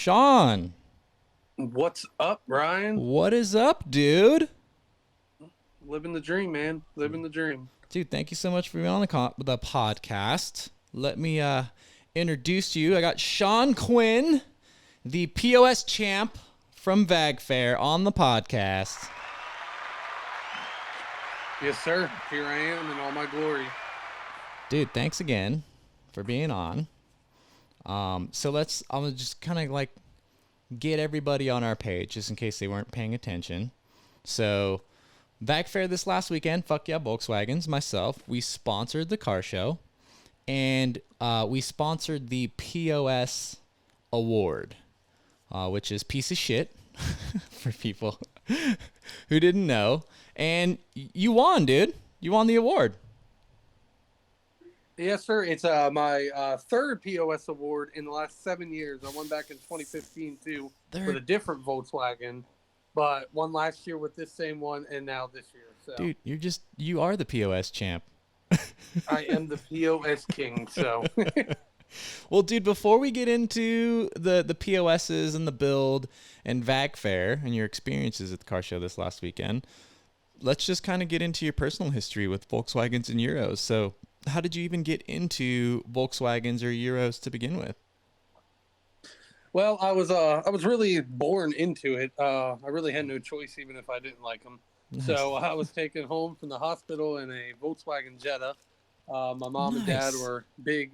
Shawn, What's up, Ryan? what is up, dude? Living the dream, man. Living the dream. Dude, thank you so much for being on the podcast. Let me introduce you. I got Shawn Quinn, the POS champ from VagFair, on the podcast. Yes, sir. Here I am in all my glory. Dude, thanks again for being on. So I'm gonna just kind of like get everybody on our page just in case they weren't paying attention. So, VagFair this last weekend, fuck yeah, Volkswagens, myself, we sponsored the car show, and we sponsored the POS award, which is piece of shit for people who didn't know. And you won, dude. You won the award. Yes, sir. It's my third POS award in the last 7 years. I won back in 2015 too with a different Volkswagen, but won last year with this same one, and now this year. So, dude, you are the POS champ. I am the POS king. So, well, dude, before we get into the POSs and the build and VagFair and your experiences at the car show this last weekend, let's just kind of get into your personal history with Volkswagens and Euros. So, how did you even get into Volkswagens or Euros to begin with? well, I was really born into it. I really had no choice, even if I didn't like them. Nice. So I was taken home from the hospital in a Volkswagen Jetta. My mom and dad Nice. were big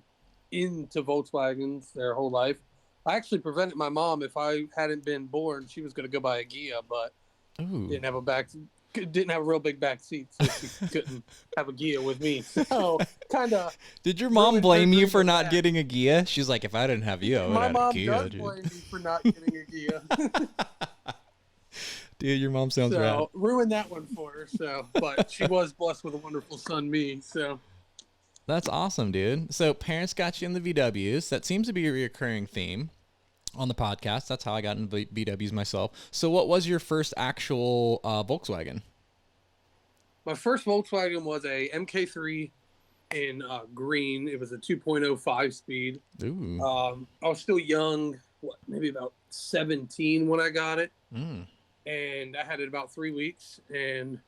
into Volkswagens their whole life. I actually prevented my mom. If I hadn't been born, she was going to go buy a Ghia, but Ooh. didn't have a real big back seat, so she couldn't have a Ghia with me. So kind of. Did your mom blame you for not that. getting a Ghia? She's like, if I didn't have you, I would My have had a mom Ghia, does dude. blame me for not getting a Ghia. Dude, your mom sounds rad. So ruined that one for her. So, but she was blessed with a wonderful son, me. So That's awesome, dude. So parents got you in the VWs. That seems to be a recurring theme on the podcast. That's how I got into VWs myself. So what was your first actual Volkswagen? my first Volkswagen was a MK3 in green. It was a 2.0 5-speed. Ooh. I was still young, maybe about 17 when I got it. And I had it about 3 weeks. And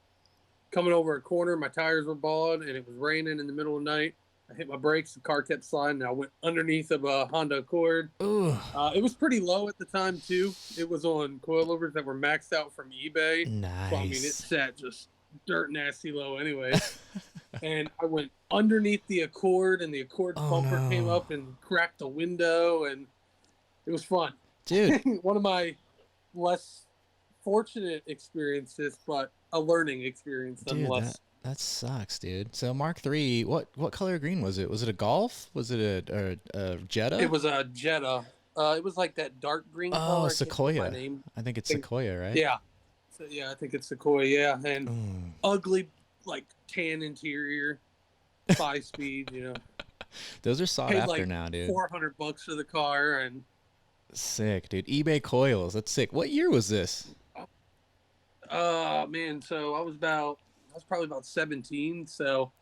coming over a corner, my tires were bald, and it was raining in the middle of the night. I hit my brakes, the car kept sliding, and I went underneath of a Honda Accord. Ooh. It was pretty low at the time, too. It was on coilovers that were maxed out from eBay. Nice. So, I mean, it sat just dirt nasty low anyway. And I went underneath the Accord, and the Accord bumper came up and cracked the window, and it was fun. Dude. One of my less fortunate experiences, but a learning experience nonetheless. Dude, that sucks, dude. So Mark III, what color green was it? Was it a Golf? Was it a Jetta? It was a Jetta. It was like that dark green color. Oh, I can't Sequoia. think of my name. I think it's Sequoia, right? Yeah. So, yeah, I think it's Sequoia, yeah. And ugly, like, tan interior, 5-speed, you know. Those are sought Paid after like now, dude. $400 for the car, and Sick, dude. eBay coils. That's sick. What year was this? man, so I was probably about 17, so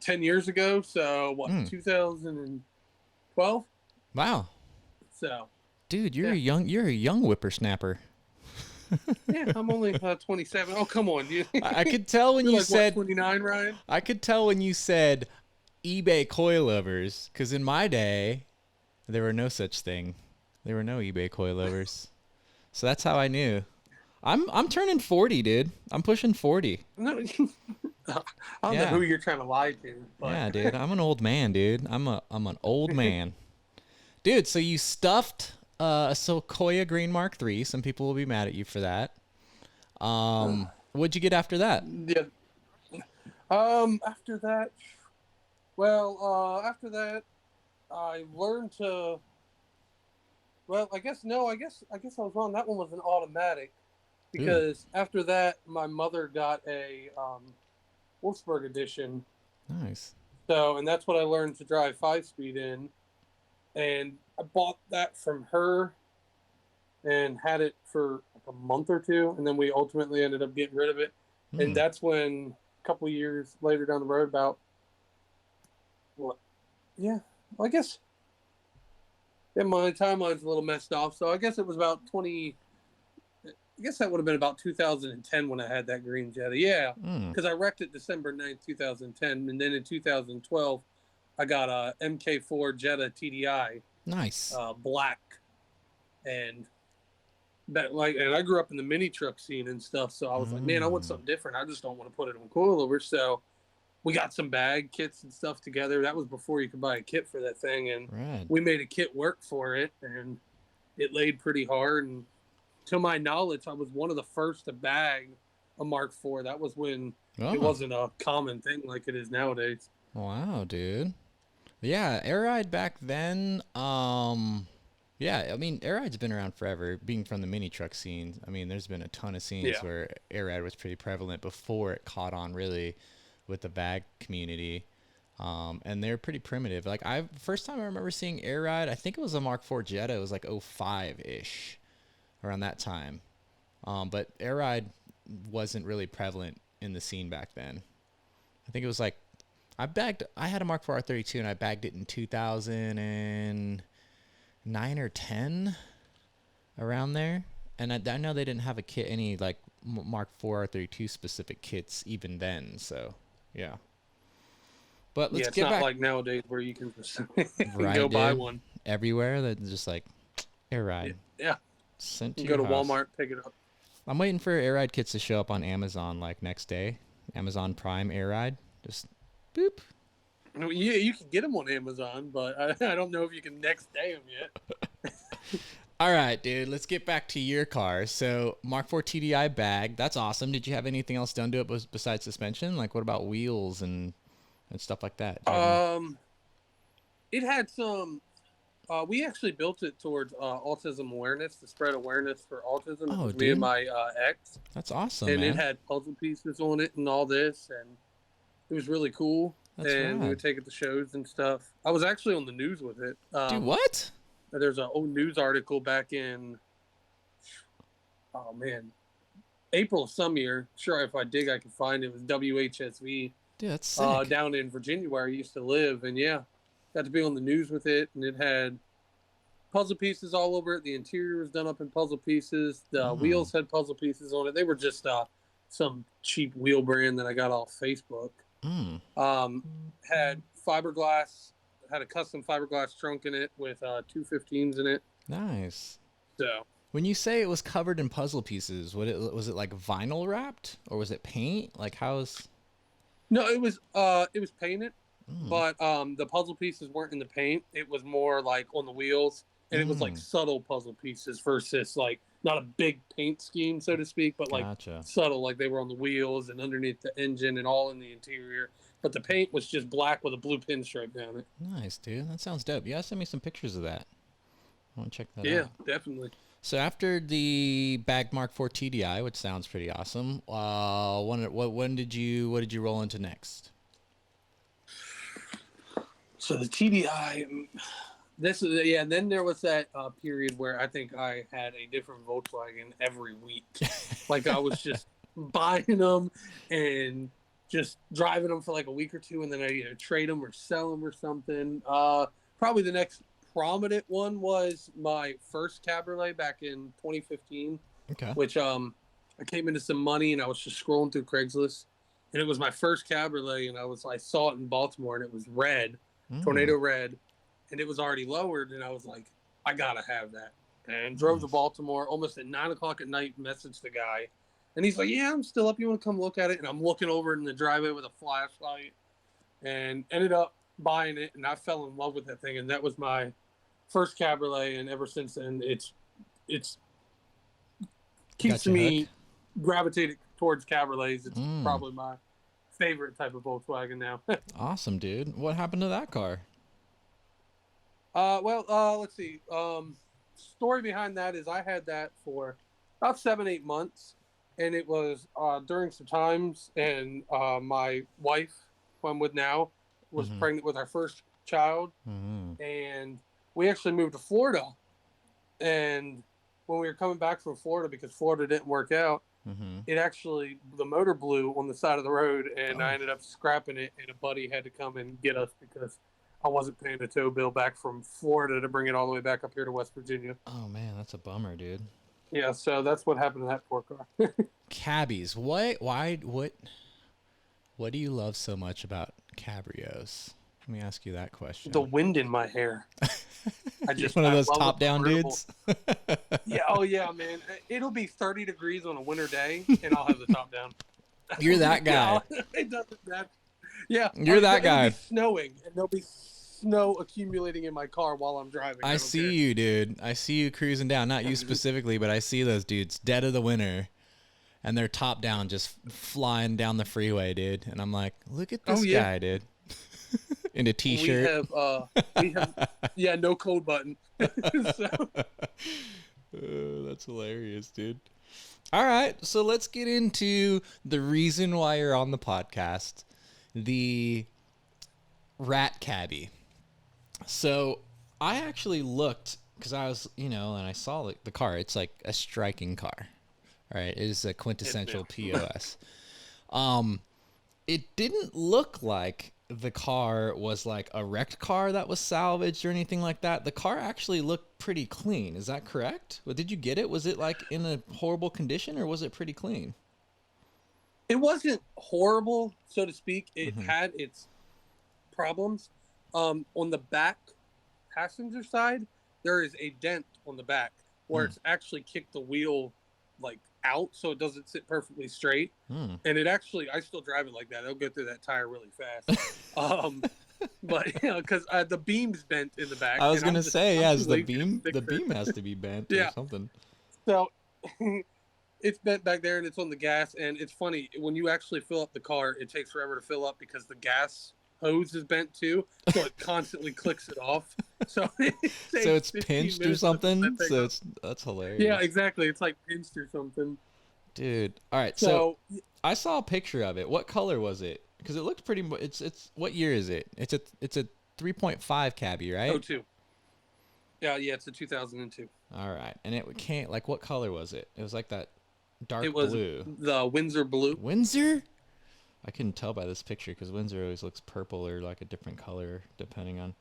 10 years ago, so what, 2012? Wow. So, dude, you're a young whippersnapper. yeah, I'm only 27. Oh, come on, dude. I could tell when You're you like, said what, 29, Ryan? I could tell when you said eBay coilovers, because in my day there were no such thing. There were no eBay coilovers. So that's how I knew. I'm turning 40, dude. I'm pushing 40. No, I don't know who you're trying to lie to. But. Yeah, dude. I'm an old man, dude. I'm an old man. Dude, so you stuffed a Sequoia Green Mark III. Some people will be mad at you for that. What'd you get after that? Yeah. After that, after that, I learned to. Well, I guess I was wrong. That one was an automatic, because after that, my mother got a Wolfsburg edition. Nice. So, and that's what I learned to drive 5-speed in, and I bought that from her, and had it for like a month or two, and then we ultimately ended up getting rid of it. And that's when a couple years later down the road, about what? Yeah, well, I guess Yeah, my timeline's a little messed off. So I guess it was about 20. I guess that would have been about 2010 when I had that green Jetta. Yeah, because I wrecked it December 9th, 2010. And then in 2012, I got a MK4 Jetta TDI. Nice. Black. And and I grew up in the mini truck scene and stuff. So I was like, man, I want something different. I just don't want to put it on coilover. So we got some bag kits and stuff together. That was before you could buy a kit for that thing. And we made a kit work for it. And it laid pretty hard. And to my knowledge, I was one of the first to bag a Mark IV. That was when it wasn't a common thing like it is nowadays. Wow, dude. Yeah, air ride back then. Yeah, I mean, air ride's been around forever. Being from the mini truck scene, I mean, there's been a ton of scenes where air ride was pretty prevalent before it caught on really with the VAG community. And they're pretty primitive. Like first time I remember seeing air ride, I think it was a Mark IV Jetta. It was like 05-ish. Around that time. But air ride wasn't really prevalent in the scene back then. I think it was like, I had a Mark IV R32 and I bagged it in 2009 or 10, around there. And I know they didn't have a kit, any like Mark IV R32 specific kits even then. So, yeah. But let's get back. It's not like nowadays where you can just go buy one. Everywhere, that's just like air ride. Yeah. Sent to you go to house. Walmart, pick it up. I'm waiting for air ride kits to show up on Amazon like next day. Amazon Prime air ride. Just boop. Yeah, you can get them on Amazon, but I don't know if you can next day them yet. All right, dude. Let's get back to your car. So Mark IV TDI bag. That's awesome. Did you have anything else done to it besides suspension? Like what about wheels and stuff like that? It had some. We actually built it towards autism awareness, to spread awareness for autism. Oh, me and my ex. That's awesome, and man. It had puzzle pieces on it and all this, and it was really cool. That's and rad. We would take it to shows and stuff. I was actually on the news with it. Dude, what? There's an old news article back in, April of some year. Sure, if I dig, I can find it. It was WHSV. Dude, that's sick. Down in Virginia where I used to live, and yeah. Got to be on the news with it, and it had puzzle pieces all over it. The interior was done up in puzzle pieces. The wheels had puzzle pieces on it. They were just some cheap wheel brand that I got off Facebook. Had fiberglass, had a custom fiberglass trunk in it with 215s in it. Nice. So when you say it was covered in puzzle pieces, was it like vinyl wrapped or was it paint? Like how's? No, it was painted. But the puzzle pieces weren't in the paint. It was more like on the wheels. And it was like subtle puzzle pieces versus like not a big paint scheme, so to speak, but like subtle, like they were on the wheels and underneath the engine and all in the interior. But the paint was just black with a blue pinstripe down it. Nice, dude. That sounds dope. Yeah, send me some pictures of that. I want to check that out. Yeah, definitely. So after the bagged Mark IV TDI, which sounds pretty awesome, what did you roll into next? So the TDI, and then there was that period where I think I had a different Volkswagen every week. Like I was just buying them and just driving them for like a week or two, and then I either trade them or sell them or something. Probably the next prominent one was my first Cabriolet back in 2015, which I came into some money and I was just scrolling through Craigslist, and it was my first Cabriolet, and I saw it in Baltimore, and it was red. Tornado red, and it was already lowered, and I was like, I gotta have that. And drove to Baltimore almost at 9:00 at night, messaged the guy, and he's like, yeah, I'm still up, you want to come look at it? And I'm looking over in the driveway with a flashlight, and ended up buying it, and I fell in love with that thing, and that was my first Cabriolet, and ever since then it's keeps me gravitated towards Cabriolets. It's probably my favorite type of Volkswagen now. Awesome, dude. What happened to that car? Let's see. Story behind that is I had that for about 7-8 months, and it was during some times, and my wife, who I'm with now, was pregnant with our first child, and we actually moved to Florida. And when we were coming back from Florida, because Florida didn't work out, the motor blew on the side of the road, and I ended up scrapping it, and a buddy had to come and get us because I wasn't paying a tow bill back from Florida to bring it all the way back up here to West Virginia. Oh man, that's a bummer, dude. Yeah, so that's what happened to that poor car. Cabbies. What do you love so much about cabrios? Let me ask you that question. The wind in my hair. You're one of those top-down dudes? Yeah, oh yeah, man. It'll be 30 degrees on a winter day, and I'll have the top down. You're that guy. Yeah, it doesn't matter. Yeah, you're that guy. It'll be snowing, and there'll be snow accumulating in my car while I'm driving. I see you, dude. I see you cruising down. Not you specifically, but I see those dudes dead of the winter, and they're top down, just flying down the freeway, dude. And I'm like, look at this guy, dude. In a t-shirt. We have, yeah, no code button. So. That's hilarious, dude. All right, so let's get into the reason why you're on the podcast, the Rat Cabby. So I actually looked because I was, and I saw the car. It's like a striking car, right? It is a quintessential POS. It didn't look like the car was like a wrecked car that was salvaged or anything like that. The car actually looked pretty clean. Is that correct? Well, did you get it? Was it like in a horrible condition or was it pretty clean? It wasn't horrible, so to speak. It had its problems. On the back passenger side, there is a dent on the back where it's actually kicked the wheel like out so it doesn't sit perfectly straight. And it actually, I still drive it like that. It'll go through that tire really fast. But because the beam's bent in the back. I was gonna say, the beam has to be bent or something. So it's bent back there and it's on the gas. And it's funny, when you actually fill up the car, it takes forever to fill up because the gas hose is bent too, so it constantly clicks it off. So it's pinched or something. So that's hilarious. Yeah, exactly. It's like pinched or something. Dude, all right. So I saw a picture of it. What color was it? Because it looked pretty. It's what year is it? It's a 3.5 Cabby, right? 02. Yeah, it's a 2002. All right, and it can't like what color was it? It was like that dark blue. It was the Windsor blue. Windsor? I couldn't tell by this picture because Windsor always looks purple or like a different color depending on. It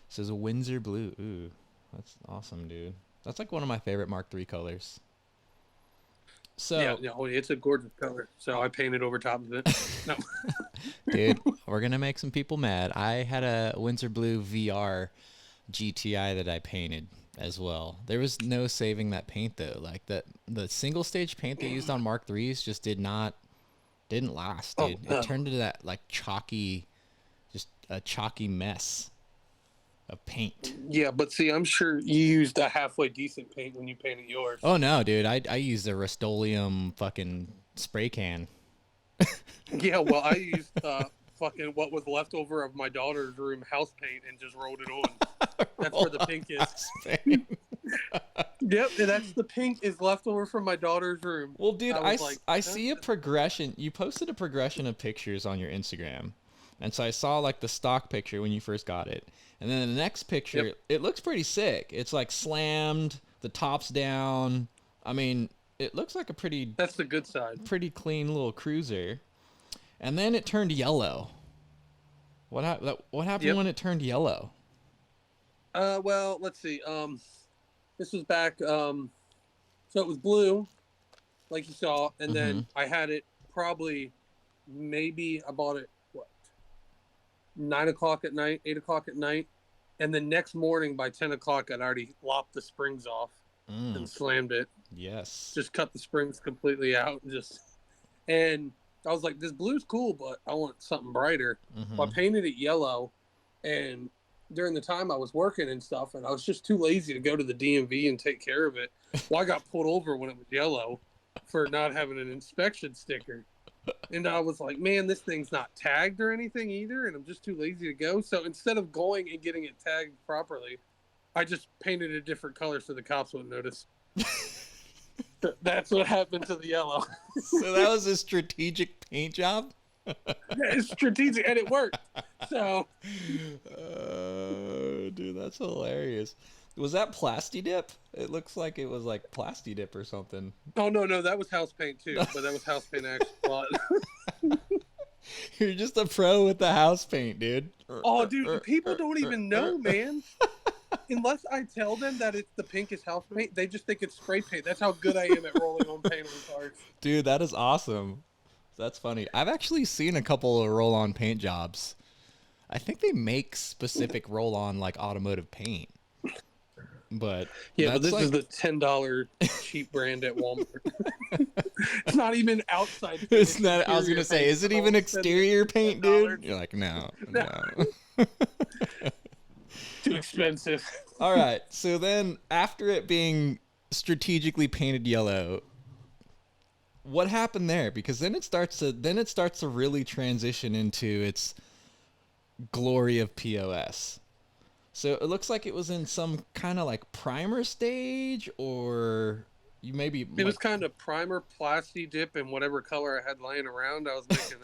says a Windsor blue. Ooh, that's awesome, dude. That's like one of my favorite Mark III colors. So yeah, it's a gorgeous color. So I painted over top of it. No, dude, we're gonna make some people mad. I had a Windsor blue VR GTI that I painted as well. There was no saving that paint though. Like the single stage paint they used on Mark III's just didn't last, dude. It turned into that like chalky, just a chalky mess of paint. Yeah, but see, I'm sure you used a halfway decent paint when you painted yours. Oh no, dude, I used a Rust-Oleum fucking spray can. Yeah, well, I used fucking what was left over of my daughter's room house paint and just rolled it on. That's where the pink is. Yep, that's the pink is left over from my daughter's room. Well, dude, I see a progression. You posted a progression of pictures on your Instagram. And so I saw like the stock picture when you first got it. And then the next picture, it looks pretty sick. It's like slammed, the top's down. I mean, it looks like that's the good side. Pretty clean little cruiser. And then it turned yellow. What happened when it turned yellow? Well, let's see. This was back, so it was blue, like you saw, and then I had it maybe I bought it, 9 o'clock at night, 8 o'clock at night, and the next morning by 10 o'clock I'd already lopped the springs off and slammed it. Yes. Just cut the springs completely out, and I was like, this blue's cool, but I want something brighter. So I painted it yellow, and during the time I was working and stuff, and I was just too lazy to go to the DMV and take care of it. Well, I got pulled over when it was yellow for not having an inspection sticker. And I was like, man, this thing's not tagged or anything either, and I'm just too lazy to go. So instead of going and getting it tagged properly, I just painted a different color so the cops wouldn't notice. That's what happened to the yellow. So that was a strategic paint job? It's strategic, and it worked. So, dude, that's hilarious. Was that Plasti Dip? It looks like it was like Plasti Dip or something. Oh no, that was house paint too. But that was house paint actually. You're just a pro with the house paint, dude. Oh, dude, people don't even know, man. Unless I tell them that it's the pinkest house paint, they just think it's spray paint. That's how good I am at rolling on paint on cars. Dude, that is awesome. That's funny. I've actually seen a couple of roll-on paint jobs. I think they make specific roll-on like automotive paint. But yeah, but this is the $10 cheap brand at Walmart. It's not even outside paint. It's not. I was gonna say, is it even exterior paint, dude? You're like, no. Too expensive. All right. So then, after it being strategically painted yellow, what happened there? Because then it starts to really transition into its glory of POS. So it looks like it was in some kind of like primer stage, or you maybe it was kind of primer, plasti dip, and whatever color I had laying around. I was making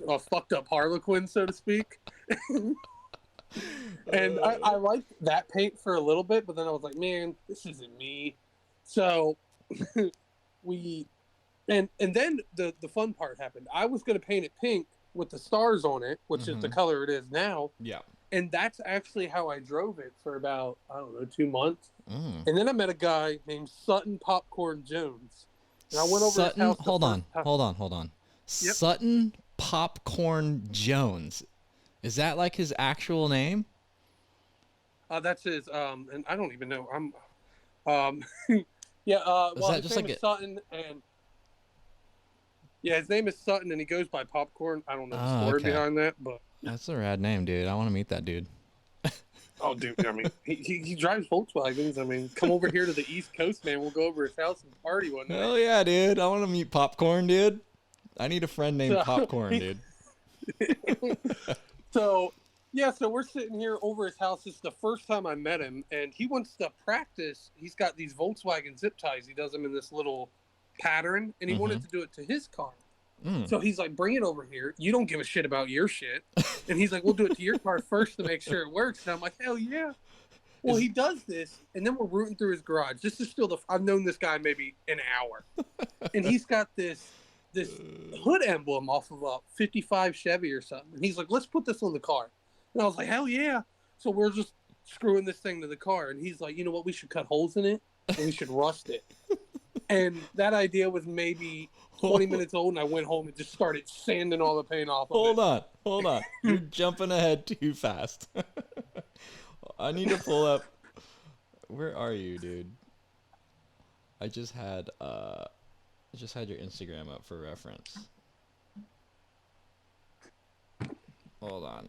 a fucked up Harlequin, so to speak. And I liked that paint for a little bit, but then I was like, man, this isn't me. So and then the fun part happened. I was going to paint it pink with the stars on it, which is the color it is now. Yeah. And that's actually how I drove it for about, I don't know, 2 months. And then I met a guy named Sutton Popcorn Jones. And I went over Sutton, his house. hold on. Yep. Sutton Popcorn Jones. Is that like his actual name? That's his, and I don't even know. Yeah, well, his name is Sutton, and yeah, his name is Sutton, and he goes by Popcorn. I don't know the story behind that, but that's a rad name, dude. I want to meet that dude. oh, dude, I mean, he drives Volkswagens. I mean, come over here to the East Coast, man. We'll go over his house and party one night. Hell yeah, dude. I want to meet Popcorn, dude. I need a friend named Popcorn, dude. So, yeah, so we're sitting here over his house. It's the first time I met him, and he wants to practice. He's got these Volkswagen zip ties. He does them in this little pattern, and he wanted to do it to his car. So he's like, bring it over here. You don't give a shit about your shit. And he's like, we'll do it to your car first to make sure it works. And I'm like, hell yeah. Well, he does this, and then we're rooting through his garage. This is still I've known this guy maybe an hour. And he's got this hood emblem off of a 55 Chevy or something. And he's like, let's put this on the car. And I was like, hell yeah. So we're just screwing this thing to the car. And he's like, you know what? We should cut holes in it, and we should rust it. And that idea was maybe 20 minutes old, and I went home and just started sanding all the paint off of it. Hold on. You're jumping ahead too fast. I need to pull up. Where are you, dude? I just had your Instagram up for reference. Hold on.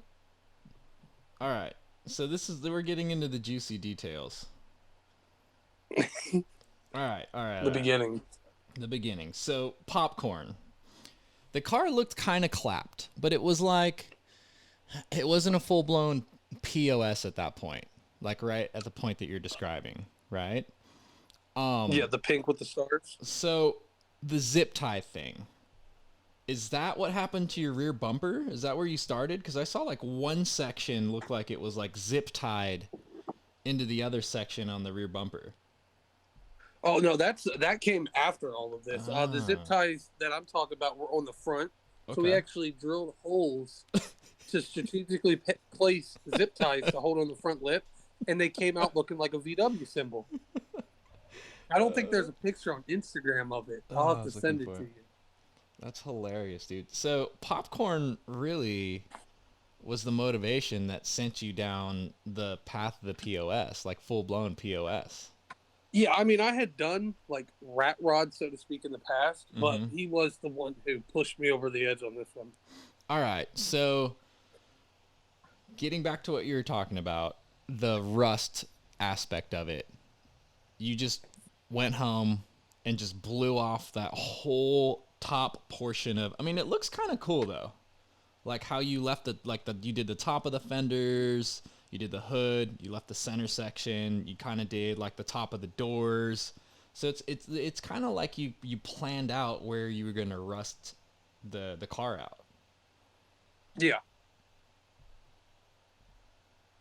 All right. So we're getting into the juicy details. All right. The beginning. So, Popcorn. The car looked kind of clapped, but it was like, it wasn't a full-blown POS at that point. Like right at the point that you're describing, right? Yeah, the pink with the stars. So, the zip tie thing. Is that what happened to your rear bumper? Is that where you started? Because I saw like one section look like it was like zip tied into the other section on the rear bumper. Oh no, that came after all of this. The zip ties that I'm talking about were on the front, so we actually drilled holes to strategically place zip ties to hold on the front lip, and they came out looking like a VW symbol. I don't think there's a picture on Instagram of it. I'll have to send it to you. That's hilarious, dude. So Popcorn really was the motivation that sent you down the path of the POS, like full-blown POS. Yeah, I mean, I had done, like, rat rod, so to speak, in the past, but he was the one who pushed me over the edge on this one. All right, so getting back to what you were talking about, the rust aspect of it, you just went home and just blew off that whole top portion of, I mean, it looks kind of cool, though. Like how you left you did the top of the fenders, you did the hood, you left the center section, you kind of did like the top of the doors. So it's kind of like you planned out where you were going to rust the car out. Yeah.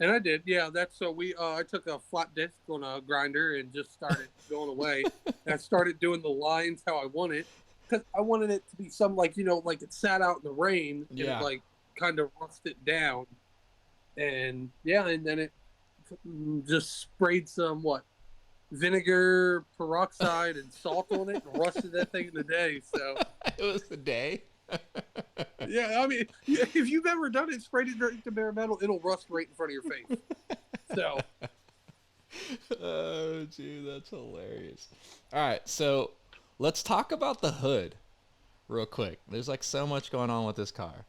And I did. Yeah, that's so I took a flat disc on a grinder and just started going away. And I started doing the lines how I wanted. because I wanted it to be some like, you know, like it sat out in the rain and Yeah. it like kind of rusted down, and and then it just sprayed some vinegar peroxide and salt on it and rusted that thing in a day. So It was a day. yeah, I mean, if you've ever done it, sprayed it direct to bare metal, it'll rust right in front of your face. So Oh, dude, that's hilarious. All right, so let's talk about the hood real quick. There's like so much going on with this car.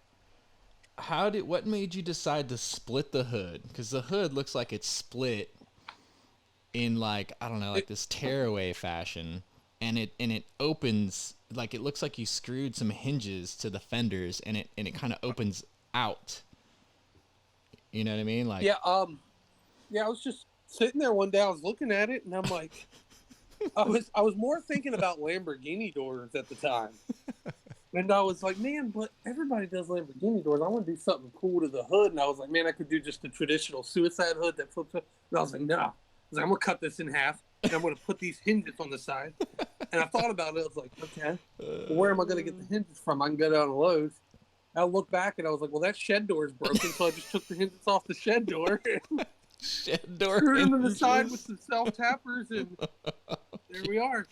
What made you decide to split the hood? Because the hood looks like it's split in like, I don't know, like this tearaway fashion, and it opens like, it looks like you screwed some hinges to the fenders, and it kind of opens out. You know what I mean? Like, I was just sitting there one day, I was looking at it and I'm like, I was more thinking about Lamborghini doors at the time. And I was like, man, but everybody does Lamborghini doors. I want to do something cool to the hood. And I was like, man, I could do just the traditional suicide hood that flips up. And I was like, no. I was like, I'm going to cut this in half, and I'm going to put these hinges on the side. And I thought about it. I was like, okay, well, where am I going to get the hinges from? I can go down to Lowe's. I looked back, and I was like, well, that shed door is broken, so I just took the hinges off the shed door. shed door Screwed them to the hinges. side with some self-tappers, and there we are.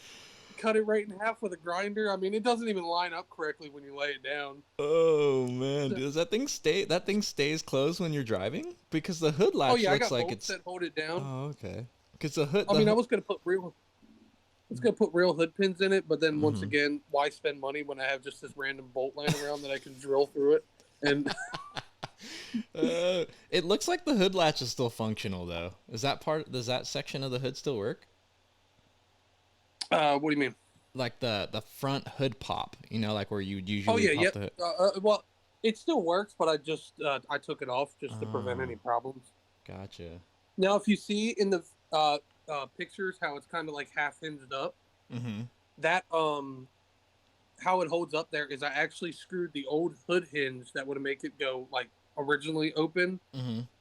Cut it right in half with a grinder. I mean, it doesn't even line up correctly when you lay it down. Oh man, does that thing stay? That thing stays closed when you're driving? Because the hood latch I looks got like bolts it's. that hold it down. Oh, okay. Because the hood. I mean, I was gonna put real hood pins in it, but then once again, why spend money when I have just this random bolt laying around that I can drill through it? And it looks like the hood latch is still functional though. Does that section of the hood still work? what do you mean? Like the front hood pop, you know, like where you usually pop the hood. Well, it still works, but I just I took it off just to prevent any problems. Gotcha. Now, if you see in the pictures how it's kind of like half hinged up, that how it holds up there is I actually screwed the old hood hinge that would make it go like originally open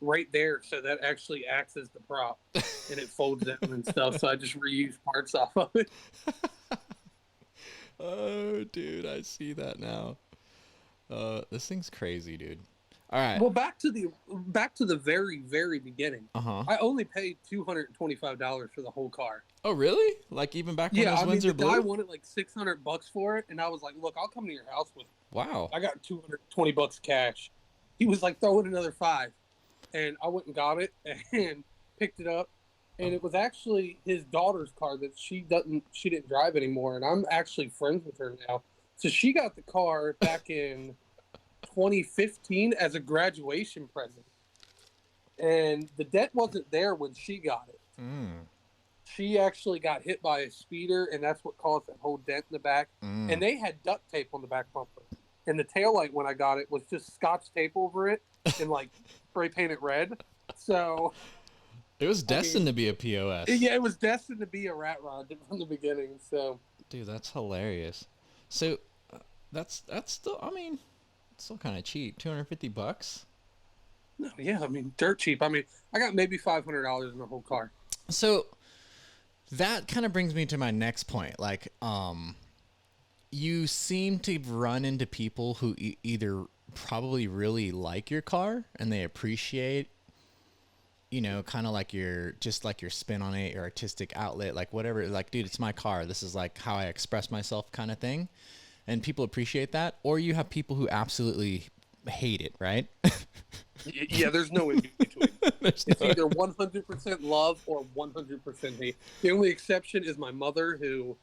right there, so that actually acts as the prop and it folds down and stuff. So I just reuse parts off of it. Oh, dude, I see that now. This thing's crazy, dude. All right. Well, back to the very, very beginning. I only paid $225 for the whole car. Oh, really? Like even back when those Windsor Blue? The guy wanted like $600 for it, and I was like, "Look, I'll come to your house with." Wow. I got $220 cash. He was like, "Throw in another $5," and I went and got it and picked it up. And it was actually his daughter's car that she didn't drive anymore, and I'm actually friends with her now. So she got the car back in 2015 as a graduation present, and the dent wasn't there when she got it. She actually got hit by a speeder, and that's what caused that whole dent in the back. And they had duct tape on the back bumper, and the taillight when I got it was just Scotch tape over it and like spray painted red. So it was destined to be a POS. Yeah, it was destined to be a rat rod from the beginning. So, dude, that's hilarious. So, that's still, I mean, it's still kind of cheap. $250. No, yeah, I mean, dirt cheap. I mean, I got maybe $500 in the whole car. So, that kind of brings me to my next point. Like, you seem to run into people who either probably really like your car and they appreciate, you know, kind of like your spin on it, your artistic outlet, like whatever, like, dude, it's my car. This is like how I express myself kind of thing. And people appreciate that. Or you have people who absolutely hate it, right? Yeah, there's no in between. It's either 100% love or 100% hate. The only exception is my mother, who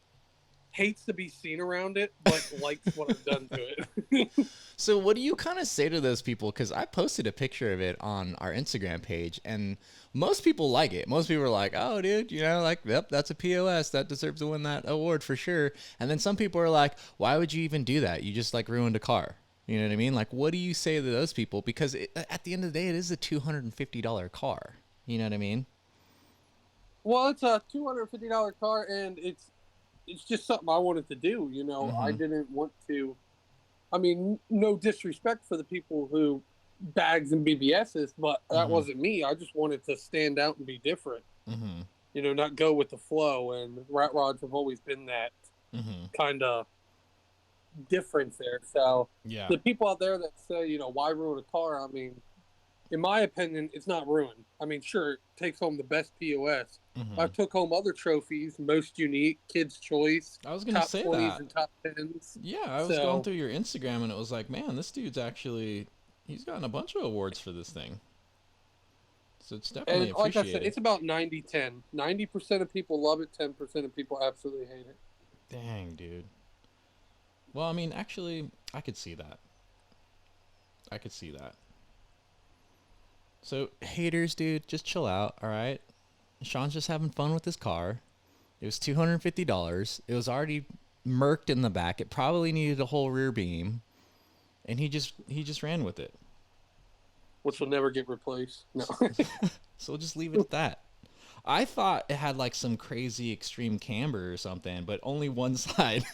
hates to be seen around it, but likes what I've done to it. So what do you kind of say to those people? Because I posted a picture of it on our Instagram page, and most people like it. Most people are like, oh, dude, you know, like, yep, that's a POS. That deserves to win that award for sure. And then some people are like, why would you even do that? You just, like, ruined a car. You know what I mean? Like, what do you say to those people? Because at the end of the day, it is a $250 car. You know what I mean? Well, it's a $250 car, and it's just something I wanted to do. You know, I didn't want to. I mean, no disrespect for the people who bags and BBSs, but that wasn't me. I just wanted to stand out and be different. You know, not go with the flow. And rat rods have always been that kind of difference there. So Yeah. the people out there that say, you know, why ruin a car? I mean, in my opinion, it's not ruined. I mean, sure, it takes home the best POS. Mm-hmm. I've took home other trophies, most unique, kids' choice, I was gonna top say 20s that. and top 10s. Yeah, I was going So, through your Instagram and it was like, man, this dude's actually he's gotten a bunch of awards for this thing. So it's definitely and like I said, appreciated. it's about 90-10. 90% of people love it, 10% of people absolutely hate it. Dang, dude. Well, I mean, actually, I could see that. I could see that. So, haters, dude, just chill out, all right? Shawn's just having fun with his car. It was $250. It was already murked in the back. It probably needed a whole rear beam, and he just ran with it. Which will never get replaced. No. So we'll just leave it at that. I thought it had like some crazy extreme camber or something, but only one side.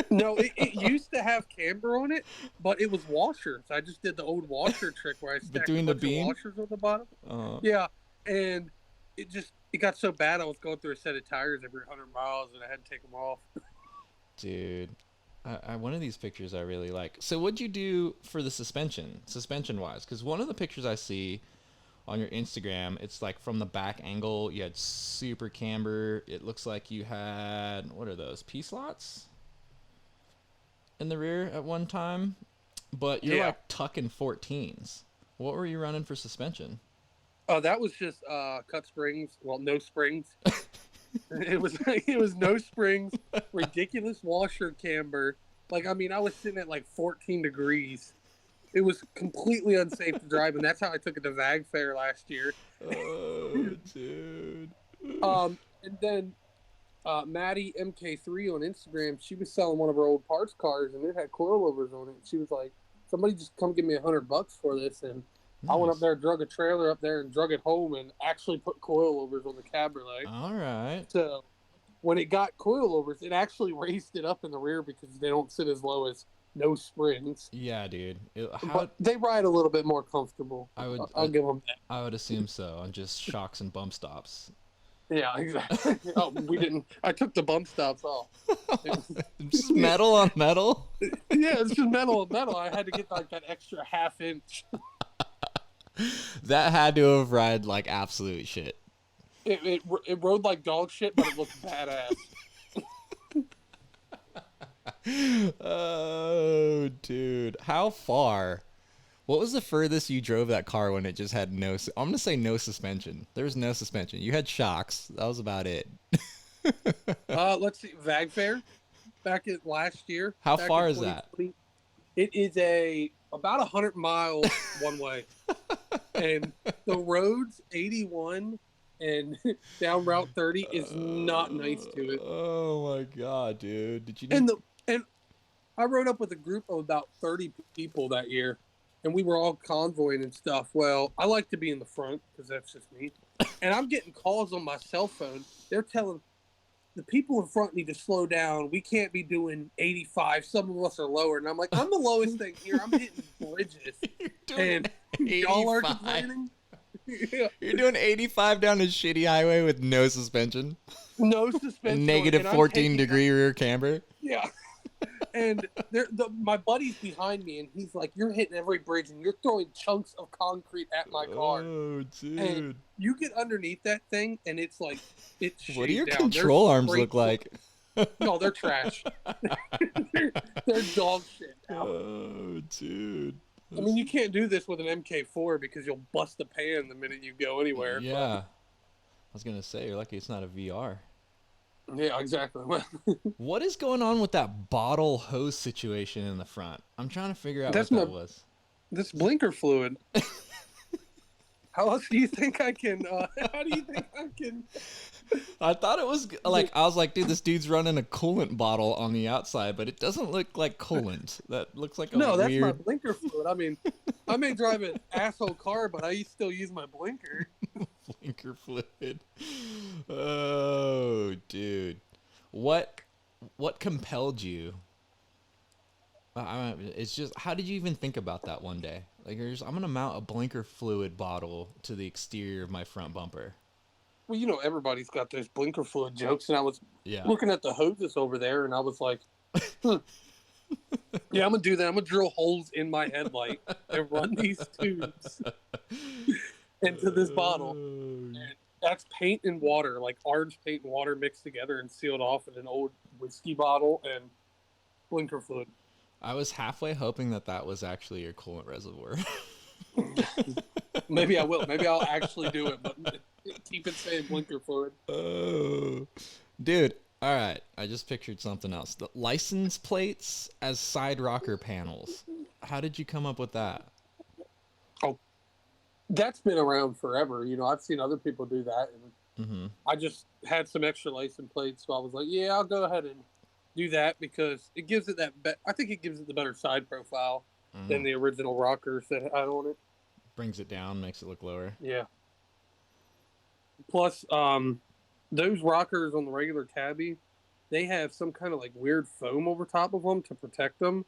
No, it used to have camber on it, but it was washers. I just did the old washer trick where I stacked Between a the bunch beam? of washers on the bottom. Uh, Yeah, and it got so bad I was going through a set of tires every 100 miles, and I had to take them off. Dude, one of these pictures I really like. So what'd you do for the suspension wise? Because one of the pictures I see on your Instagram, it's like from the back angle. You had super camber. It looks like you had, what are those, P-slots in the rear at one time? But you're like tucking 14s. What were you running for suspension? Oh, that was just cut springs. Well, no springs. It was no springs, ridiculous washer camber. Like, I mean, I was sitting at like 14 degrees. It was completely unsafe to drive, and that's how I took it to VAG FAIR last year. Oh, dude. And then Maddie MK3 on Instagram, she was selling one of her old parts cars, and it had coilovers on it. She was like, "Somebody just come give me $100 for this," and nice. I went up there, drug a trailer up there, and drug it home, and actually put coilovers on the cabriolet. All right. So when it got coilovers, it actually raised it up in the rear because they don't sit as low as no springs. Yeah, dude. But they ride a little bit more comfortable. I'll give them that. I would assume so, on just shocks and bump stops. Yeah, exactly. Oh, we didn't. I took the bump stops off. Just metal on metal? Yeah, it's just metal on metal. I had to get like that extra half inch. That had to have ride like absolute shit. It rode like dog shit, but it looked badass. Oh, dude. How far? What was the furthest you drove that car when it just had no... I'm going to say no suspension. There was no suspension. You had shocks. That was about it. Let's see. VagFair back at last year. How far is that? It is about 100 miles one way. And the roads 81 and down Route 30 is not nice to it. Oh my god, dude! Did you? And I rode up with a group of about 30 people that year, and we were all convoying and stuff. Well, I like to be in the front because that's just me. And I'm getting calls on my cell phone. They're telling the people in front need to slow down. We can't be doing 85. Some of us are lower, and I'm like, I'm the lowest thing here. I'm hitting bridges, and y'all are complaining. Yeah. You're doing 85 down a shitty highway with no suspension. No suspension. Negative 14-degree rear camber. Yeah. And my buddy's behind me, and he's like, "You're hitting every bridge, and you're throwing chunks of concrete at my car." Oh, dude! And you get underneath that thing, and it's like it's. What do your control arms look like? No, they're trash. they're dog shit. Now. Oh, dude! I mean, you can't do this with an MK4 because you'll bust the pan the minute you go anywhere. Yeah. But... I was gonna say, you're lucky it's not a VR. Yeah, exactly. What is going on with that bottle hose situation in the front? I'm trying to figure out what that was. This blinker fluid. How else do you think I can? How do you think I can? I thought it was like, I was like, dude, this dude's running a coolant bottle on the outside, but it doesn't look like coolant. That looks like a no, that's weird... my blinker fluid. I mean, I may drive an asshole car, but I still use my blinker. Blinker fluid. Oh, dude. What compelled you? It's just, how did you even think about that one day? Like, I'm going to mount a blinker fluid bottle to the exterior of my front bumper. Well, you know, everybody's got those blinker fluid jokes, and I was looking at the hoses over there, and I was like, Yeah, I'm gonna do that. I'm gonna drill holes in my headlight and run these tubes into this bottle. And that's paint and water, like orange paint and water mixed together and sealed off in an old whiskey bottle and blinker fluid. I was halfway hoping that was actually your coolant reservoir. Maybe I will. Maybe I'll actually do it, but keep it saying blinker fluid. Oh, dude. All right. I just pictured something else. The license plates as side rocker panels. How did you come up with that? Oh, that's been around forever. You know, I've seen other people do that. And I just had some extra license plates, so I was like, yeah, I'll go ahead and do that because it gives it that. I think it gives it the better side profile than the original rockers that had on it. Brings it down, makes it look lower. Yeah. Plus, those rockers on the regular Cabby, they have some kind of like weird foam over top of them to protect them.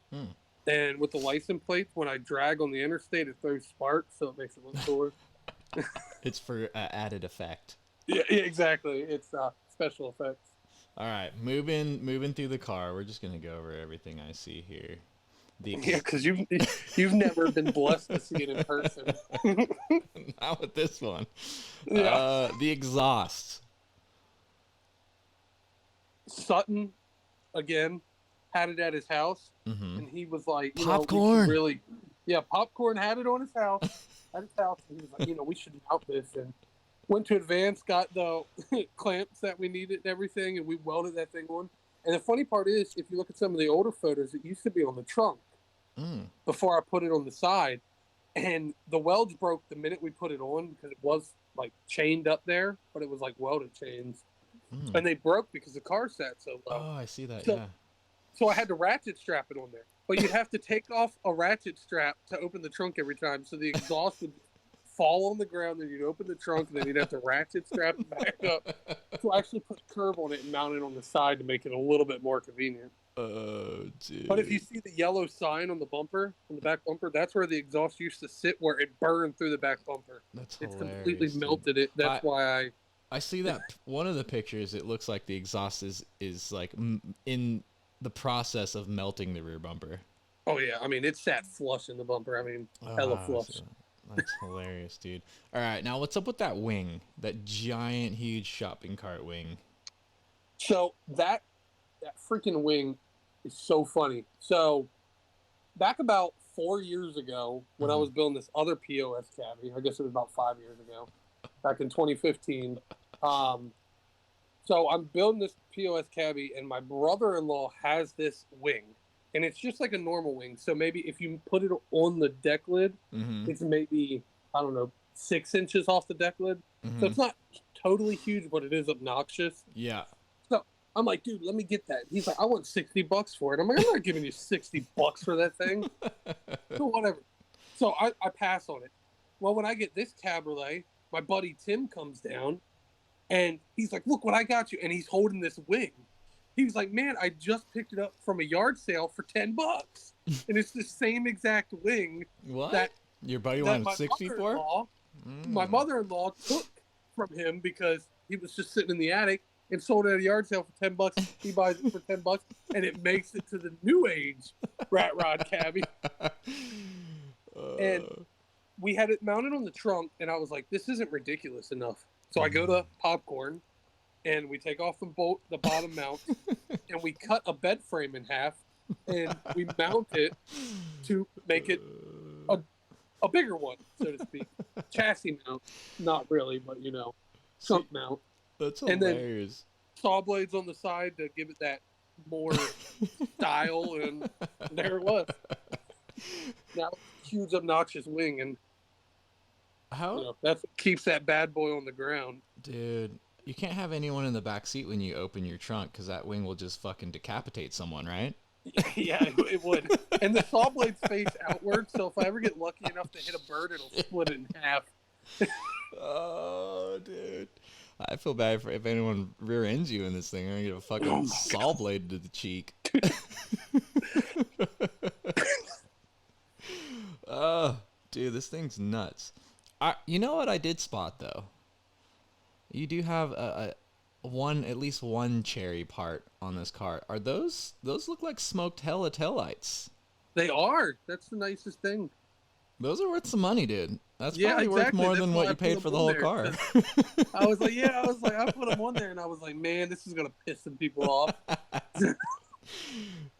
And with the license plates, when I drag on the interstate, it throws sparks, so it makes it look cooler. It's for added effect. Yeah, exactly. It's special effects. All right, moving through the car. We're just gonna go over everything I see here. Yeah, because you've never been blessed to see it in person. Not with this one. Yeah. The exhaust. Sutton, again, had it at his house, and he was like, Popcorn. Popcorn had it on his house. And he was like, we should mount this. And went to Advance, got the clamps that we needed and everything, and we welded that thing on. And the funny part is, if you look at some of the older photos, it used to be on the trunk before I put it on the side. And the welds broke the minute we put it on because it was like chained up there, but it was like welded chains. And they broke because the car sat so low. Oh, I see that, yeah. So I had to ratchet strap it on there. But you'd have to take off a ratchet strap to open the trunk every time. So the exhaust would fall on the ground, then you'd open the trunk, and then you'd have to ratchet strap it back up. So I actually put a curve on it and mount it on the side to make it a little bit more convenient. Oh, dude. But if you see the yellow sign on the bumper, on the back bumper, that's where the exhaust used to sit, where it burned through the back bumper. That's hilarious. It's completely melted it. That's why I see that one of the pictures. It looks like the exhaust is like in the process of melting the rear bumper. Oh yeah, I mean it sat flush in the bumper. I mean, hella flush. That's hilarious, dude. All right, now what's up with that wing? That giant, huge shopping cart wing. So that freaking wing is so funny. So back about 4 years ago, when I was building this other POS Cabby, I guess it was about 5 years ago, back in 2015. So I'm building this POS Cabby, and my brother-in-law has this wing. And it's just like a normal wing. So maybe if you put it on the deck lid, it's maybe, 6 inches off the deck lid. So it's not totally huge, but it is obnoxious. Yeah. So I'm like, dude, let me get that. He's like, I want $60 for it. I'm like, I'm not giving you $60 for that thing. So whatever. So I pass on it. Well, when I get this cabriolet, my buddy Tim comes down, and he's like, look what I got you. And he's holding this wing. He was like, man, I just picked it up from a yard sale for $10. And it's the same exact wing. What? That your buddy wanted 60 for? My mother-in-law took from him because he was just sitting in the attic and sold it at a yard sale for $10. He buys it for $10, and it makes it to the new age Rat Rod Cabby. And we had it mounted on the trunk, and I was like, this isn't ridiculous enough. So I go to Popcorn, and we take off the bottom mount, and we cut a bed frame in half, and we mount it to make it a bigger one, so to speak. Chassis mount, not really, but trunk mount. That's hilarious. And then saw blades on the side to give it that more style, and there it was. Now, huge obnoxious wing, and that's what keeps that bad boy on the ground. Dude, you can't have anyone in the back seat when you open your trunk because that wing will just fucking decapitate someone, right? Yeah, it would. And the saw blades face outward, so if I ever get lucky enough to hit a bird, it'll split it in half. Oh, dude. I feel bad if anyone rear ends you in this thing. I'm going to get a fucking saw blade to the cheek. Oh, dude, this thing's nuts. You know what I did spot, though? You do have at least one cherry part on this car. Are those look like smoked hella taillights? They are. That's the nicest thing. Those are worth some money, dude. That's Yeah, probably worth exactly. more That's than why what I you put paid them for the on whole there, car. 'cause I was like, I put them on there, and I was like, man, this is gonna piss some people off.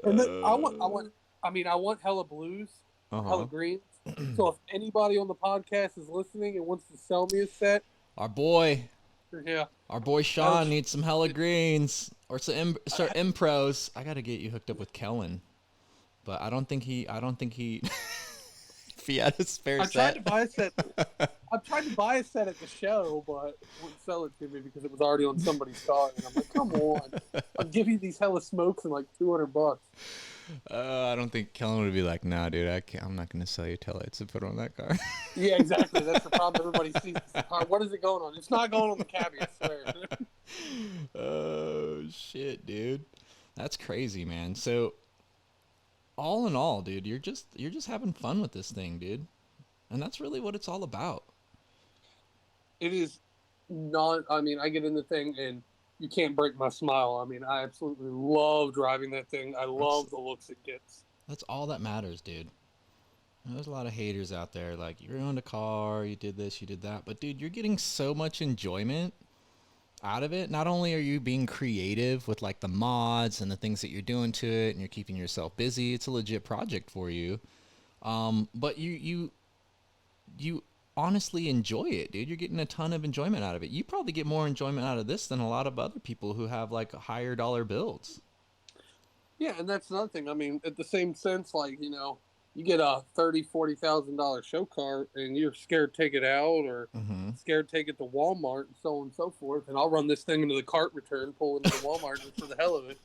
And then I want hella blues, hella greens. So if anybody on the podcast is listening and wants to sell me a set, Our boy yeah, Shawn needs some hella greens or some Impros. I gotta get you hooked up with Kellen, but I don't think he. If he had a spare set. tried to buy a set. I tried to buy a set at the show, but wouldn't sell it to me because it was already on somebody's car. And I'm like, come on, I'll give you these hella smokes and like $200. I don't think Kellen would be like, nah, dude, I'm not gonna sell you taillights to put on that car. Yeah, exactly. That's the problem. Everybody sees the car. What is it going on? It's not going on the Cabby, I swear. Oh shit, dude, that's crazy, man. So, all in all, dude, you're just having fun with this thing, dude, and that's really what it's all about. It is not. I mean, I get in the thing and you can't break my smile. I mean, I absolutely love driving that thing. I love the looks it gets. That's all that matters, dude. There's a lot of haters out there, like, you owned a car, you did this, you did that. But, dude, you're getting so much enjoyment out of it. Not only are you being creative with, like, the mods and the things that you're doing to it, and you're keeping yourself busy. It's a legit project for you. But you honestly enjoy it, dude. You're getting a ton of enjoyment out of it. You probably get more enjoyment out of this than a lot of other people who have, like, higher dollar builds. Yeah, and that's another thing. I mean, at the same sense, like, you know, you get a $30,000-$40,000 show car and you're scared to take it out or scared to take it to Walmart and so on and so forth. And I'll run this thing into the cart return, pull it into Walmart just for the hell of it.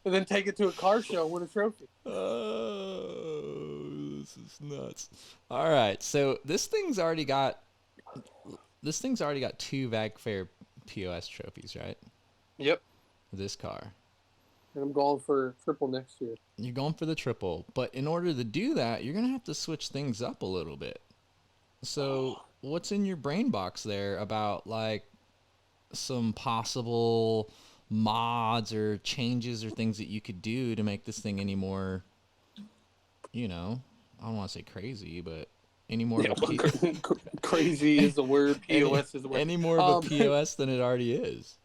And then take it to a car show and win a trophy. Oh, this is nuts. All right, so this thing's already got 2 VagFair POS trophies, right? Yep. This car. And I'm going for triple next year. You're going for the triple, but in order to do that, you're going to have to switch things up a little bit. So, what's in your brain box there about, like, some possible mods or changes or things that you could do to make this thing any more, you know, I don't want to say crazy, but any more crazy is the word, POS is the word. Any more of a POS than it already is.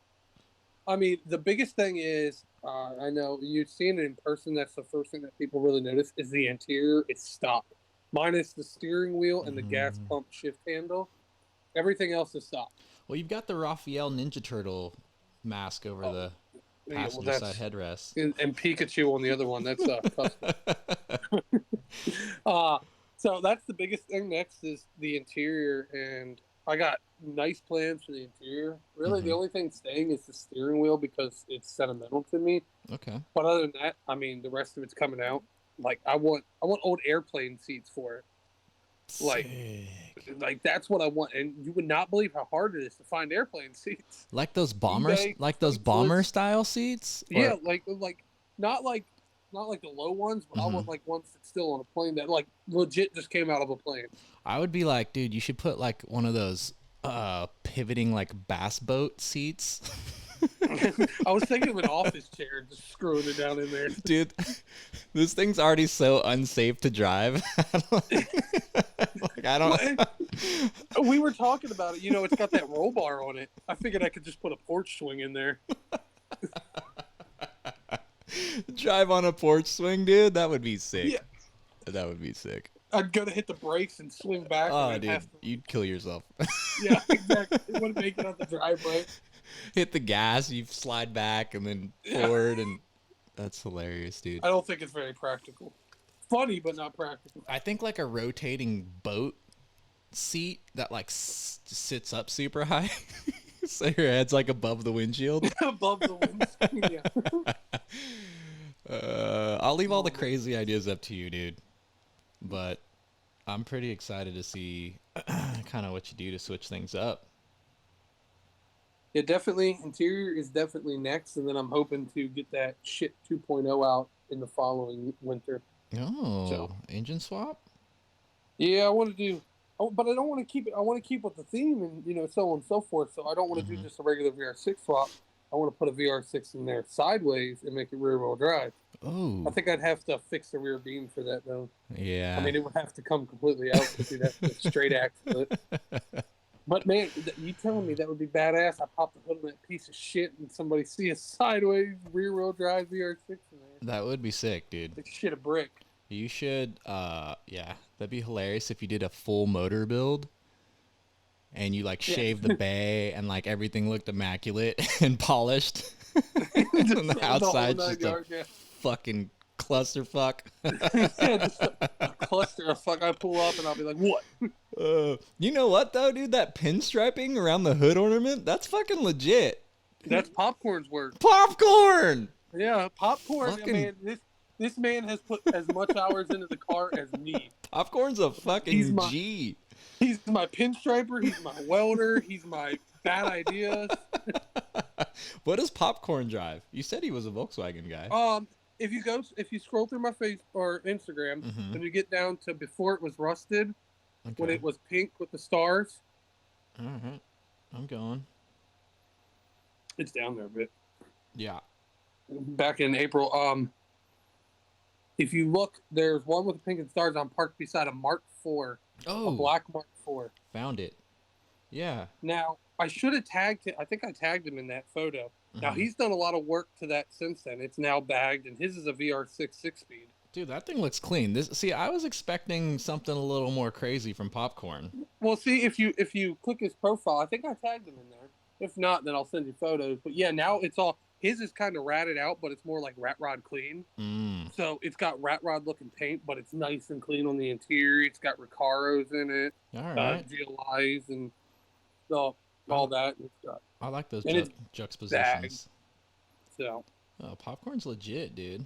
I mean, the biggest thing is, I know you've seen it in person. That's the first thing that people really notice is the interior is stopped, minus the steering wheel and the gas pump shift handle. Everything else is stopped. Well, you've got the Raphael Ninja Turtle mask over the passenger side headrest, and Pikachu on the other one. That's custom. So that's the biggest thing. Next is the interior, and I got nice plans for the interior. Really, the only thing staying is the steering wheel because it's sentimental to me. Okay. But other than that, I mean, the rest of it's coming out. Like I want old airplane seats for it. Like that's what I want, and you would not believe how hard it is to find airplane seats. Like those bombers, bomber style seats. Yeah, like not like the low ones, but I want like ones that's still on a plane that like legit just came out of a plane. I would be like, dude, you should put like one of those pivoting like bass boat seats. I was thinking of an office chair, just screwing it down in there. Dude, this thing's already so unsafe to drive. I don't. We were talking about it. You know, it's got that roll bar on it. I figured I could just put a porch swing in there. Drive on a porch swing, dude. That would be sick. Yeah. That would be sick. I'd go to hit the brakes and swing back. Oh, dude, you'd kill yourself. Yeah, exactly. It wouldn't make it on the driveway. Hit the gas, you slide back and then forward, and that's hilarious, dude. I don't think it's very practical. Funny, but not practical. I think like a rotating boat seat that like sits up super high, so your head's like above the windshield. Above the windshield, yeah. I'll leave all the crazy ideas up to you, dude. But I'm pretty excited to see kind of what you do to switch things up. Yeah, definitely. Interior is definitely next, and then I'm hoping to get that shit 2.0 out in the following winter. Oh, so, engine swap? Yeah, I want to do but I don't want to keep it. I want to keep with the theme and so on and so forth. So I don't want to do just a regular VR6 swap. I want to put a VR6 in there sideways and make it rear wheel drive. Oh. I think I'd have to fix the rear beam for that though. Yeah. I mean, it would have to come completely out to do that straight axle. But man, you telling me that would be badass? I pop the hood on that piece of shit and somebody see a sideways rear wheel drive VR6 in there. That would be sick, dude. Like shit a brick. You should, yeah, that'd be hilarious if you did a full motor build and you like shaved the bay and like everything looked immaculate and polished. And the outside's just a fucking clusterfuck. Just a cluster of fuck. I pull up and I'll be like, what? You know what though, dude? That pinstriping around the hood ornament, that's fucking legit. That's Popcorn's work. Popcorn! Yeah, Popcorn. Fucking... Man, this man has put as much hours into the car as me. Popcorn's a fucking G. He's my pinstriper. He's my welder. He's my bad ideas. What does Popcorn drive? You said he was a Volkswagen guy. If you scroll through my face or Instagram, and you get down to before it was rusted, when it was pink with the stars. All right, I'm going. It's down there a bit. Yeah. Back in April. If you look, there's one with the pink and stars on parked beside a Mark IV. Oh. A black Mark IV. Found it. Yeah. Now, I should have tagged him. I think I tagged him in that photo. Now, he's done a lot of work to that since then. It's now bagged, and his is a VR6 6-speed. Dude, that thing looks clean. See, I was expecting something a little more crazy from Popcorn. Well, see, if you click his profile, I think I tagged him in there. If not, then I'll send you photos. But yeah, now it's all... His is kind of ratted out, but it's more like rat rod clean. So it's got rat rod looking paint, but it's nice and clean on the interior. It's got Recaros in it, all right, GLIs, and all that. It's got, I like those juxtapositions. Bagged. So, Popcorn's legit, dude.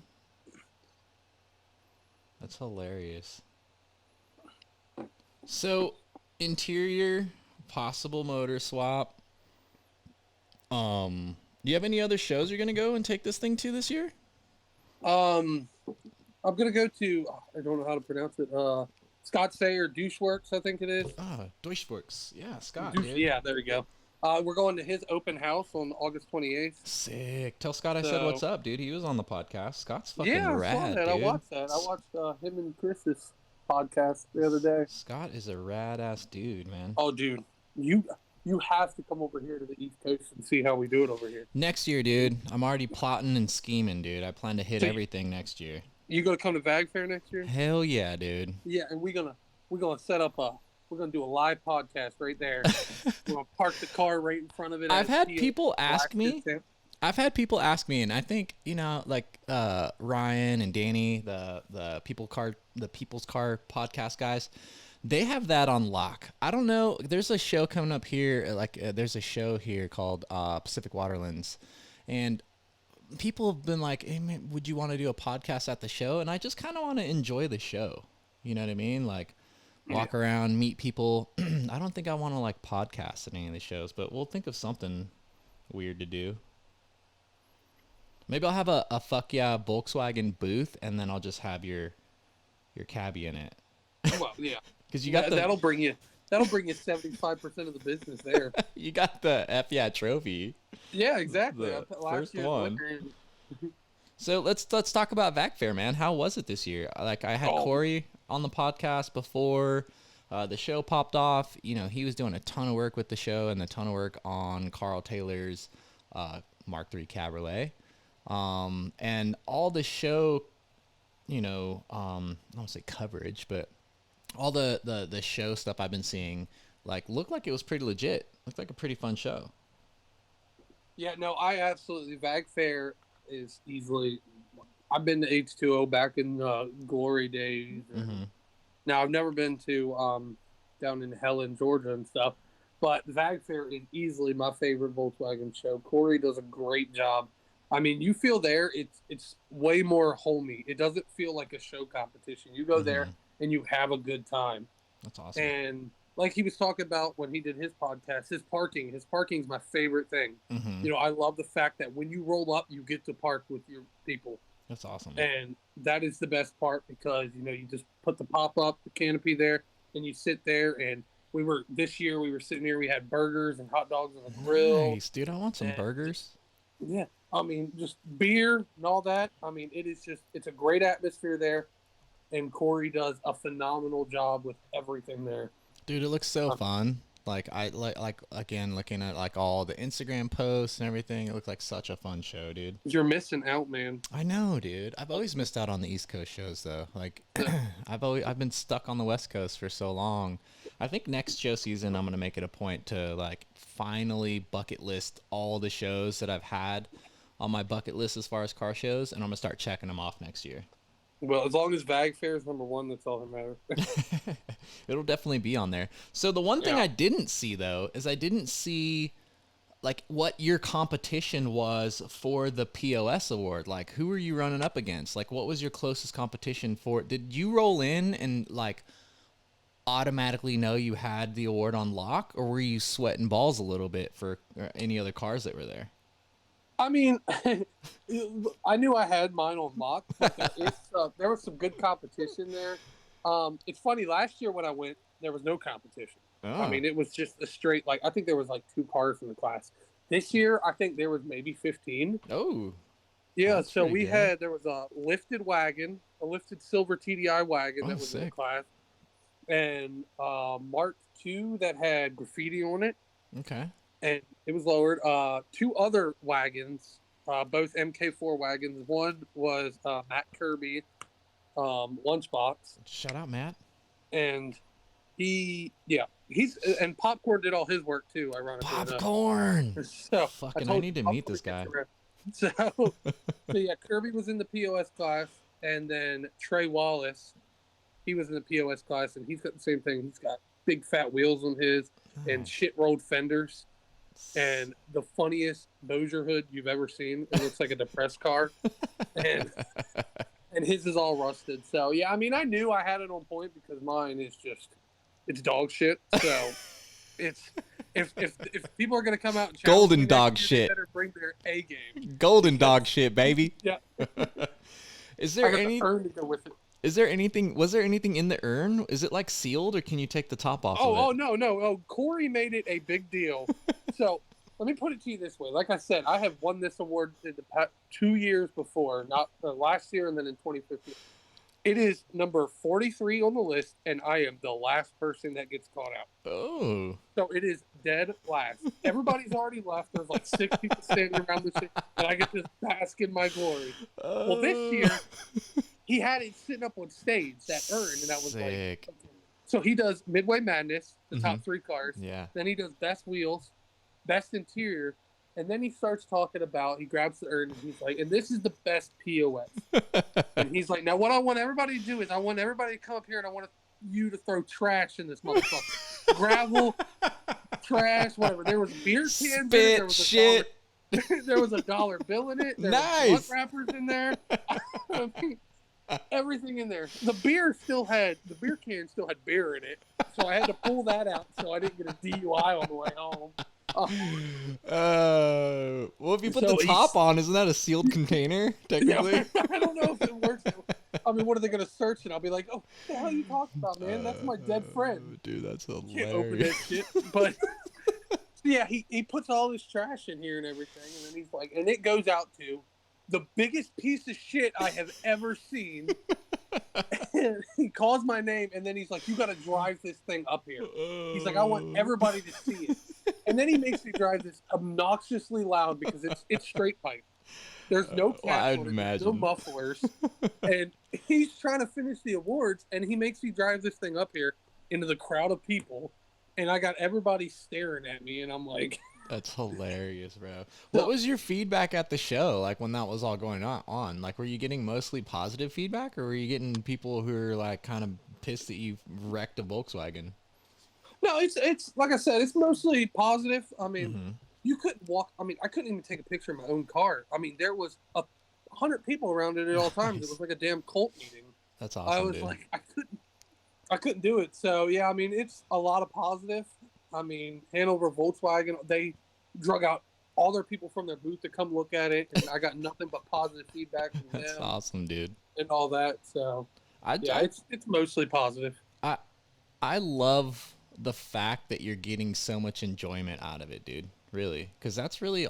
That's hilarious. So, interior, possible motor swap. Do you have any other shows you're gonna go and take this thing to this year? I'm gonna go to, I don't know how to pronounce it. Scott Sayer Doucheworks, I think it is. Doucheworks. Yeah, Scott. Yeah, there we go. We're going to his open house on August 28th. Sick. Tell Scott I said what's up, dude. He was on the podcast. Scott's fucking rad, I saw that. dude. I watched that. I watched him and Chris's podcast the other day. Scott is a rad ass dude, man. Oh, dude, you have to come over here to the East Coast and see how we do it over here. Next year, dude. I'm already plotting and scheming, dude. I plan to hit everything next year. You gonna come to VAG FAIR next year? Hell yeah, dude. Yeah, and we're gonna set up we're gonna do a live podcast right there. We're gonna park the car right in front of it. I've had people ask me, and I think like Ryan and Danny, the People's Car podcast guys. They have that on lock. I don't know. There's a show coming up here. There's a show here called Pacific Waterlands, and people have been like, "Hey, man, would you want to do a podcast at the show?" And I just kind of want to enjoy the show. You know what I mean? Like, walk around, meet people. I don't think I want to like podcast at any of the shows, but we'll think of something weird to do. Maybe I'll have a fuck yeah Volkswagen booth, and then I'll just have your cabby in it. Well, yeah. Because you got that'll bring you 75% of the business there. You got the FYEAH trophy. Yeah, exactly. The first one. So let's talk about VAG FAIR, man. How was it this year? Like, I had Corey on the podcast before the show popped off. He was doing a ton of work with the show and a ton of work on Carl Taylor's Mark III Cabriolet. And all the show, I don't want to say coverage, but all the show stuff I've been seeing, looked like it was pretty legit. Looked like a pretty fun show. Yeah, no, I absolutely. VAG FAIR is easily. I've been to H2O back in glory days. Now I've never been to down in Helen, Georgia, and stuff. But VAG FAIR is easily my favorite Volkswagen show. Corey does a great job. I mean, you feel there, it's way more homey. It doesn't feel like a show competition. You go there and you have a good time. That's awesome. And like he was talking about when he did his podcast, his parking's my favorite thing. I love the fact that when you roll up, you get to park with your people. That's awesome. And that is the best part because, you just put the pop-up, the canopy there. and you sit there. And this year we were sitting here. We had burgers and hot dogs on the grill. Nice, dude. I want some burgers. Yeah, I mean, just beer and all that. I mean, it's a great atmosphere there, and Corey does a phenomenal job with everything there. Dude, it looks so fun. Like again, looking at like all the Instagram posts and everything, it looked like such a fun show, dude. You're missing out, man. I know, dude. I've always missed out on the East Coast shows though. Like I've been stuck on the West Coast for so long. I think next show season I'm gonna make it a point to like finally bucket list all the shows that I've had on my bucket list as far as car shows, and I'm gonna start checking them off next year. Well, as long as VagFair is number one, that's all that matters. It'll definitely be on there. So the one thing I didn't see though is I didn't see like what your competition was for the POS award. Like who were you running up against? Like what was your closest competition for? Did you roll in and like automatically know you had the award on lock, or were you sweating balls a little bit for any other cars that were there? I mean, I knew I had mine on lock, but there was some good competition there. It's funny, last year when I went, there was no competition. Oh. I mean, it was just a straight, like, I think there was like 2 cars in the class. This year, I think there was maybe 15. Oh. Yeah, so there was a lifted wagon, a lifted silver TDI wagon that was in the class, and Mark II that had graffiti on it. Okay. And it was lowered. 2 other wagons, both MK4 wagons. One was Matt Kirby, Lunchbox. Shout out, Matt. And and Popcorn did all his work too, ironically. Popcorn! So, I need to meet this guy. So yeah, Kirby was in the POS class, and then Trey Wallace, he was in the POS class, and he's got the same thing. He's got big fat wheels on his and shit rolled fenders. And the funniest Bossier hood you've ever seen. It looks like a depressed car. And his is all rusted. So, yeah, I mean, I knew I had it on point because mine is it's dog shit. So, it's if people are going to come out and challenge golden me dog next year, shit. they better bring their A game. Golden dog shit, baby. Yeah. Is there any urn to go with it? Was there anything in the urn? Is it like sealed, or can you take the top off of it? Oh, no. Oh, Corey made it a big deal. So let me put it to you this way. Like I said, I have won this award in the past 2 years before, not last year and then in 2015. It is number 43 on the list, and I am the last person that gets caught out. Oh. So it is dead last. Everybody's already left. There's like 6 people standing around this shit, and I get to bask in my glory. Well, this year, he had it sitting up on stage, that urn, and that was sick. Like, so he does Midway Madness, the top 3 cars. Yeah. Then he does Best Wheels, Best Interior, and then he starts talking about, he grabs the urn and he's like, and this is the best POS. And he's like, now what I want everybody to do is I want everybody to come up here and I want you to throw trash in this motherfucker. Gravel, trash, whatever. There was beer cans in it. There was shit. There was $1 bill in it. There was blunt wrappers in there. I mean, everything in there. The beer can still had beer in it. So I had to pull that out so I didn't get a DUI on the way home. Well, if you put the top on, isn't that a sealed container, technically? Yeah, I don't know if it works. I mean, what are they going to search? And I'll be like, oh, what the hell are you talking about, man? That's my dead friend. Dude, that's hilarious. Can't open that shit. But, yeah, he puts all this trash in here and everything. And then he's like, and it goes out to the biggest piece of shit I have ever seen. And he calls my name, and then he's like, you got to drive this thing up here. He's like, I want everybody to see it. And then he makes me drive this obnoxiously loud because it's straight pipe. There's no cap on it, there's no mufflers. And he's trying to finish the awards, and he makes me drive this thing up here into the crowd of people. And I got everybody staring at me, and I'm like... That's hilarious, bro. What was your feedback at the show, like, when that was all going on? Like, were you getting mostly positive feedback, or were you getting people who are, like, kind of pissed that you wrecked a Volkswagen? No, it's like I said, it's mostly positive. I mean, you couldn't walk. I mean, I couldn't even take a picture of my own car. I mean, there was 100 people around it at all times. It was like a damn cult meeting. That's awesome, I was like, I couldn't do it. So, yeah, I mean, it's a lot of positive. I mean, Hanover Volkswagen, they drug out all their people from their booth to come look at it, and I got nothing but positive feedback from them. That's awesome, dude. And all that. So, it's mostly positive. I love the fact that you're getting so much enjoyment out of it, dude. Really, because that's really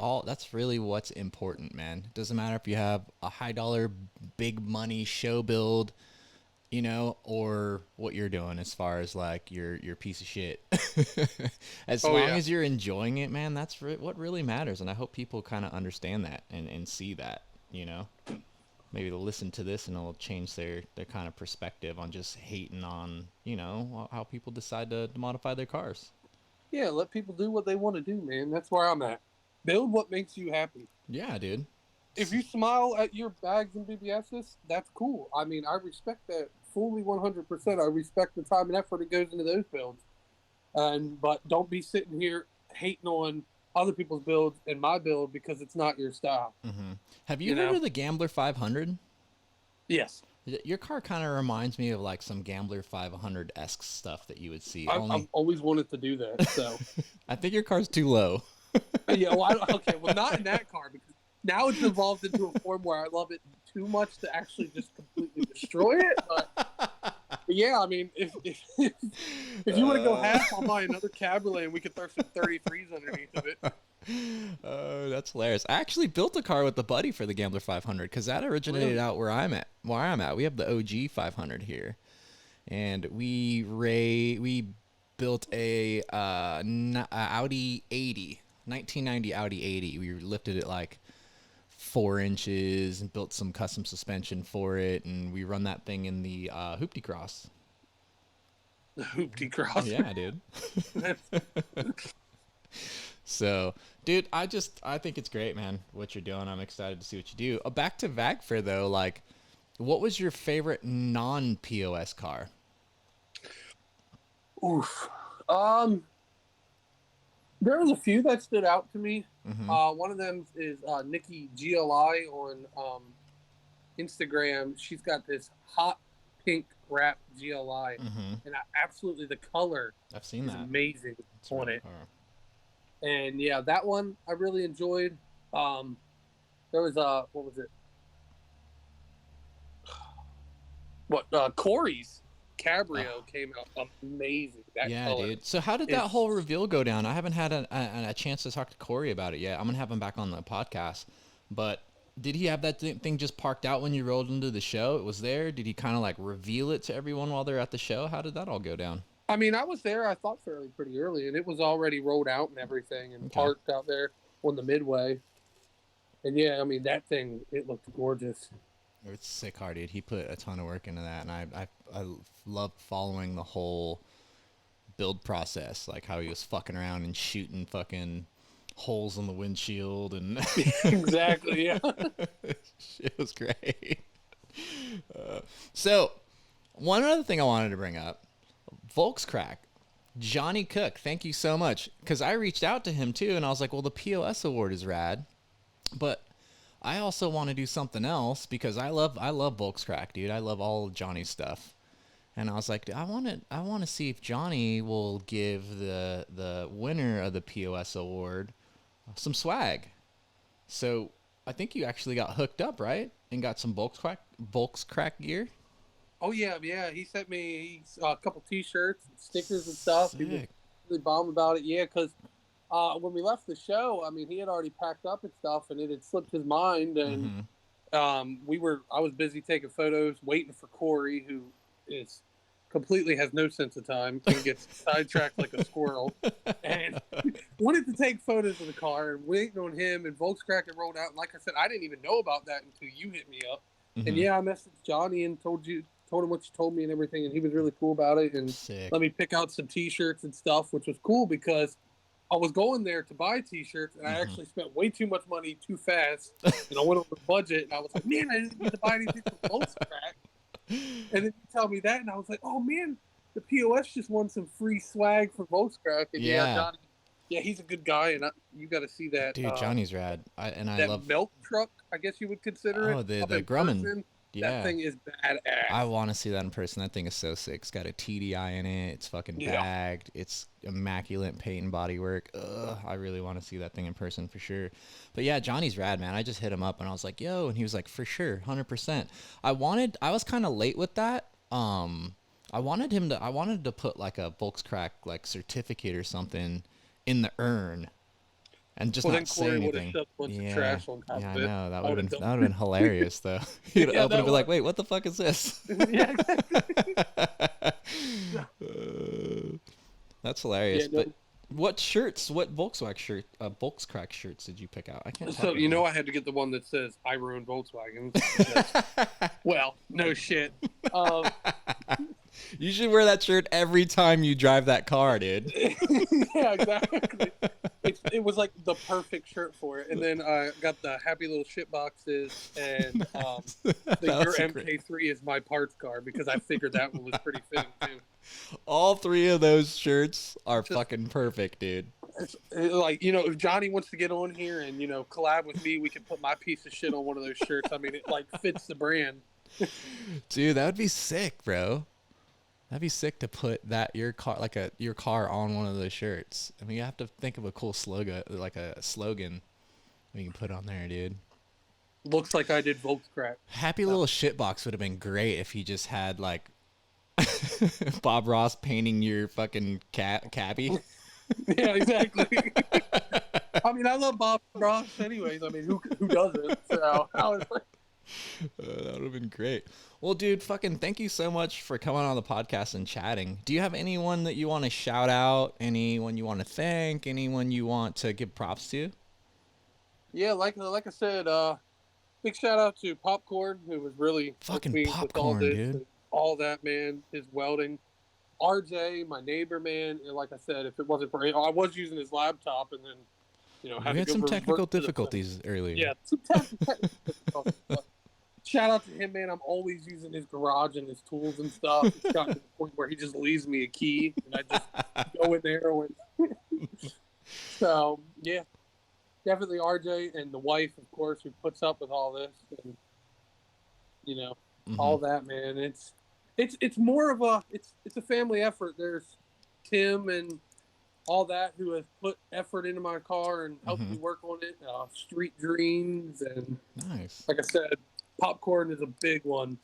what's important, man. It doesn't matter if you have a high dollar, big money show build, you know, or what you're doing as far as like your piece of shit. As long as you're enjoying it, man, that's what really matters. And I hope people kind of understand that and see that, you know. Maybe they'll listen to this and it'll change their kind of perspective on just hating on, you know, how people decide to modify their cars. Yeah, let people do what they want to do, man. That's where I'm at. Build what makes you happy. Yeah, dude. If you smile at your bags and BBSs, that's cool. I mean, I respect that fully 100%. I respect the time and effort that goes into those builds. But don't be sitting here hating on other people's builds and my build because it's not your style. Mm-hmm. Have you heard of the Gambler 500? Yes. Your car kind of reminds me of like some Gambler 500-esque stuff that you would see. I've always wanted to do that, so. I think your car's too low. Yeah, well, not in that car, because now it's evolved into a form where I love it too much to actually just completely destroy it. But yeah, I mean, if you want to go half, I'll buy another Cabriolet and we could throw some 33s underneath of it. Oh, that's hilarious. I actually built a car with the buddy for the Gambler 500 because that originated out where I'm at. We have the OG 500 here, and we built a Audi 80, 1990 Audi 80. We lifted it like 4 inches and built some custom suspension for it, and we run that thing in the Hoopty Cross. The Hoopty Cross. Yeah, dude. So, dude, I think it's great, man, what you're doing. I'm excited to see what you do. Back to VagFair, though, like, what was your favorite non-POS car? Oof. There was a few that stood out to me. Mm-hmm. One of them is Nikki GLI on Instagram. She's got this hot pink wrap GLI, and absolutely the color. I've seen that. Amazing on it. And yeah, that one I really enjoyed. There was what was it? Corey's Cabrio came out amazing. That color. Dude. So how did that whole reveal go down? I haven't had a chance to talk to Corey about it yet. I'm gonna have him back on the podcast. But did he have that thing just parked out when you rolled into the show? It was there. Did he kind of like reveal it to everyone while they're at the show? How did that all go down? I mean, I was there, I thought, pretty early, and it was already rolled out and everything and parked out there on the midway. And, yeah, I mean, that thing, it looked gorgeous. It's sick hard, dude. He put a ton of work into that, and I love following the whole build process, like how he was fucking around and shooting fucking holes in the windshield. And Exactly, yeah. It was great. So, one other thing I wanted to bring up. Volkswagen, Johnny Cook, thank you so much. Because I reached out to him too, and I was like, well, the POS award is rad, but I also want to do something else because I love Volkswagen, dude. I love all of Johnny's stuff. And I was like, I want to see if Johnny will give the winner of the POS award some swag. So I think you actually got hooked up, right? And got some Volkswagen gear. Oh, yeah. He sent me a couple T-shirts and stickers and stuff. Sick. He was really bummed about it. Yeah, because when we left the show, I mean, he had already packed up and stuff, and it had slipped his mind. And I was busy taking photos, waiting for Corey, who completely has no sense of time and gets sidetracked like a squirrel. And wanted to take photos of the car and waiting on him. And Volkswagen rolled out. And like I said, I didn't even know about that until you hit me up. And yeah, I messaged Johnny and told him what you told me and everything, and he was really cool about it. And let me pick out some T-shirts and stuff, which was cool because I was going there to buy T-shirts, and I actually spent way too much money too fast, and I went over the budget, and I was like, man, I didn't get to buy anything for Volkswagen. And then you tell me that, and I was like, oh man, the POS just won some free swag for Volkswagen. And yeah, Johnny, yeah, he's a good guy, and you got to see that. Dude, Johnny's rad. I love milk truck, I guess you would consider it. Oh, the Grumman. Yeah. That thing is badass. I want to see that in person. That thing is so sick. It's got a TDI in it. It's fucking bagged. It's immaculate paint and bodywork. I really want to see that thing in person for sure. But yeah, Johnny's rad, man. I just hit him up and I was like, yo, and he was like, for sure, 100%. I was kind of late with that. I I wanted to put like a Volkswagen like certificate or something in the urn and just not say anything. Shoved a bunch of trash on top yeah, of I it. know. That would have been hilarious though. You'd open and be like, wait, what the fuck is this? Yeah, exactly. That's hilarious. Yeah, no. But what Volkswagen shirts did you pick out? I can't. So I had to get the one that says "I ruined Volkswagen." Well, no shit. You should wear that shirt every time you drive that car, dude. Yeah, exactly. It was like the perfect shirt for it. And then I got the happy little shit boxes, and your MK3 is my parts car, because I figured that one was pretty fitting too. All three of those shirts are fucking perfect, dude. It's like, if Johnny wants to get on here and, collab with me, we can put my piece of shit on one of those shirts. I mean, it like fits the brand. Dude, that would be sick, bro. That'd be sick to put your car on one of those shirts. I mean, you have to think of a cool slogan, like a slogan we can put on there, dude. Looks like I did Volkswagen. Happy little shitbox would have been great if you just had like Bob Ross painting your fucking cabby. Yeah, exactly. I mean, I love Bob Ross anyways. I mean, who doesn't? So I was like, that would have been great. Well, dude, fucking thank you so much for coming on the podcast and chatting. Do you have anyone that you want to shout out? Anyone you want to thank? Anyone you want to give props to? Yeah, like I said, big shout out to Popcorn, who was really fucking Popcorn, dude. All that, man, his welding. RJ, my neighbor, man, and like I said, if it wasn't for him, I was using his laptop, and then, we had some technical difficulties earlier. Yeah, some technical difficulties. Shout out to him, man. I'm always using his garage and his tools and stuff. It's gotten to the point where he just leaves me a key, and I just go in there. So, yeah, definitely RJ, and the wife, of course, who puts up with all this, and, all that, man. It's more of it's a family effort. There's Tim and all that who have put effort into my car and helped me work on it. Street Dreams, and nice. Like I said, Popcorn is a big one.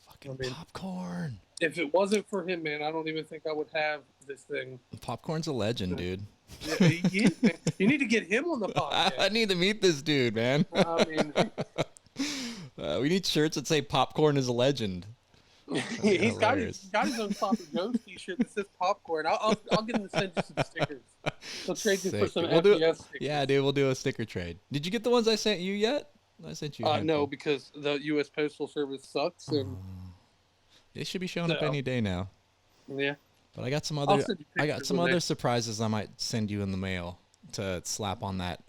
Popcorn. If it wasn't for him, man, I don't even think I would have this thing. Popcorn's a legend, dude. Yeah, he is, man. You need to get him on the podcast. I need to meet this dude, man. I mean, we need shirts that say Popcorn is a legend. He's got his own Papa Joe's t-shirt that says Popcorn. I'll get him to send you some stickers. He'll trade you for some FYEAH stickers. Yeah, dude, we'll do a sticker trade. Did you get the ones I sent you yet? I sent you. No, because the U.S. Postal Service sucks, and they should be showing up any day now. Yeah. But I got some other surprises I might send you in the mail to slap on that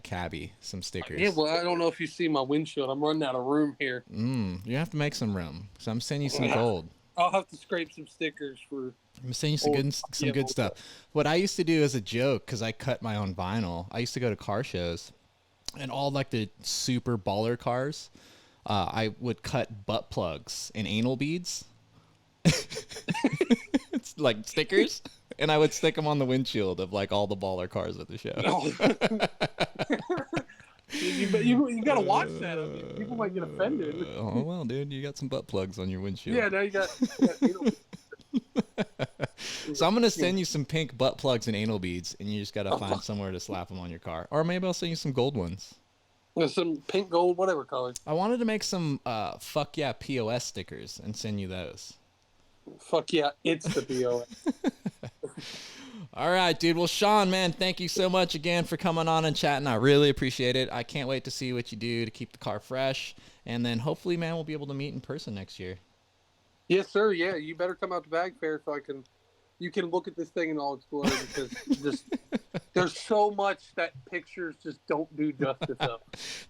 cabby, some stickers. Yeah, well, I don't know if you see my windshield. I'm running out of room here. You have to make some room. So I'm sending you some gold. I'll have to scrape some stickers for. I'm sending you some good stuff. What I used to do as a joke, because I cut my own vinyl, I used to go to car shows, and all like the super baller cars, I would cut butt plugs and anal beads. It's like stickers, and I would stick them on the windshield of like all the baller cars at the show. You gotta watch that. I mean, people might get offended. Oh well, dude, you got some butt plugs on your windshield. Yeah, now you got So I'm gonna send you some pink butt plugs and anal beads, and you just gotta find somewhere to slap them on your car, or maybe I'll send you some gold ones. Some pink, gold, whatever color. I wanted to make some fuck yeah POS stickers and send you those. Fuck yeah, it's the POS. All right, dude. Well, Shawn, man, thank you so much again for coming on and chatting. I really appreciate it. I can't wait to see what you do to keep the car fresh. And then hopefully, man, we'll be able to meet in person next year. Yes, sir. Yeah, you better come out to VagFair so you can look at this thing in all its glory, because there's so much that pictures just don't do justice of.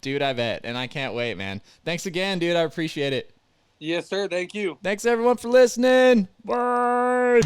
Dude, I bet. And I can't wait, man. Thanks again, dude. I appreciate it. Yes, sir. Thank you. Thanks, everyone, for listening. Bye.